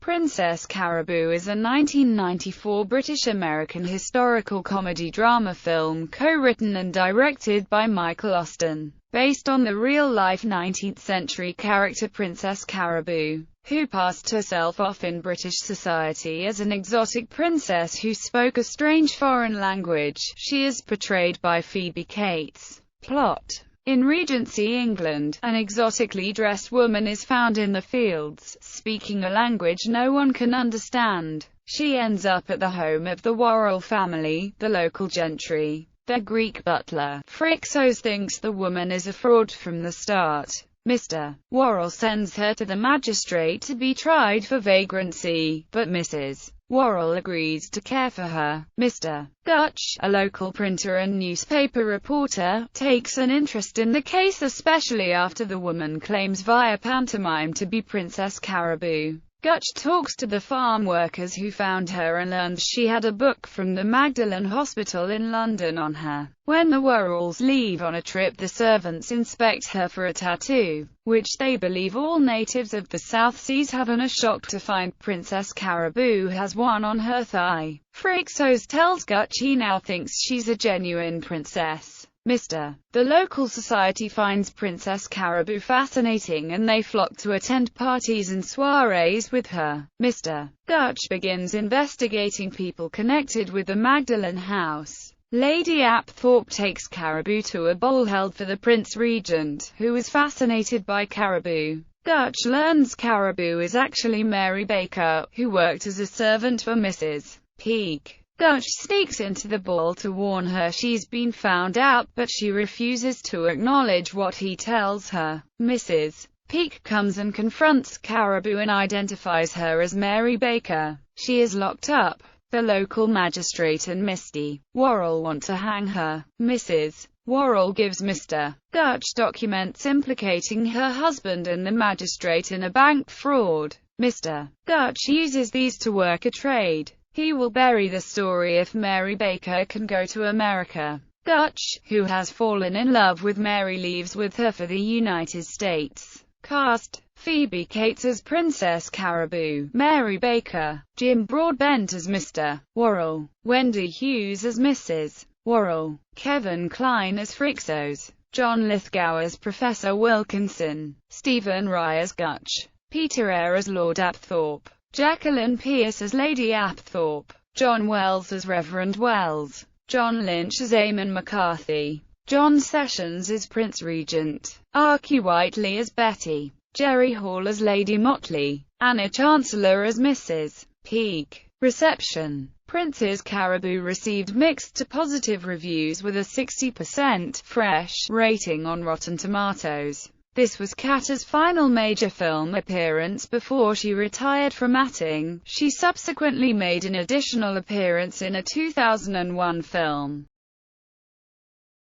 Princess Caraboo is a 1994 British-American historical comedy drama film co-written and directed by Michael Austen, based on the real-life 19th-century character Princess Caraboo, who passed herself off in British society as an exotic princess who spoke a strange foreign language. She is portrayed by Phoebe Cates. Plot: in Regency England, an exotically dressed woman is found in the fields, speaking a language no one can understand. She ends up at the home of the Worrell family, the local gentry. Their Greek butler, Phrixos, thinks the woman is a fraud from the start. Mr. Worrell sends her to the magistrate to be tried for vagrancy, but Mrs. Worrell agrees to care for her. Mr. Gutch, a local printer and newspaper reporter, takes an interest in the case, especially after the woman claims via pantomime to be Princess Caraboo. Gutch talks to the farm workers who found her and learns she had a book from the Magdalen Hospital in London on her. When the Worrells leave on a trip, the servants inspect her for a tattoo, which they believe all natives of the South Seas have, and are shocked to find Princess Caraboo has one on her thigh. Phrixos tells Gutch he now thinks she's a genuine princess. The local society finds Princess Caraboo fascinating and they flock to attend parties and soirees with her. Mr. Gutch begins investigating people connected with the Magdalen house. Lady Apthorpe takes Caraboo to a ball held for the Prince Regent, who is fascinated by Caraboo. Gutch learns Caraboo is actually Mary Baker, who worked as a servant for Mrs. Peake. Gutch sneaks into the ball to warn her she's been found out, but she refuses to acknowledge what he tells her. Mrs. Peake comes and confronts Caraboo and identifies her as Mary Baker. She is locked up. The local magistrate and Misty Worrell want to hang her. Mrs. Worrell gives Mr. Gutch documents implicating her husband and the magistrate in a bank fraud. Mr. Gutch uses these to work a trade. He will bury the story if Mary Baker can go to America. Gutch, who has fallen in love with Mary, leaves with her for the United States. Cast: Phoebe Cates as Princess Caraboo, Mary Baker, Jim Broadbent as Mr. Worrell, Wendy Hughes as Mrs. Worrell, Kevin Kline as Phrixos, John Lithgow as Professor Wilkinson, Stephen Rye as Gutch, Peter Eyre as Lord Apthorpe, Jacqueline Pearce as Lady Apthorpe, John Wells as Reverend Wells, John Lynch as Eamon McCarthy, John Sessions as Prince Regent, Archie Whiteley as Betty, Jerry Hall as Lady Motley, Anna Chancellor as Mrs. Peake. Reception: Princess Caraboo received mixed to positive reviews with a 60% fresh rating on Rotten Tomatoes. This was Carter's final major film appearance before she retired from acting. She subsequently made an additional appearance in a 2001 film,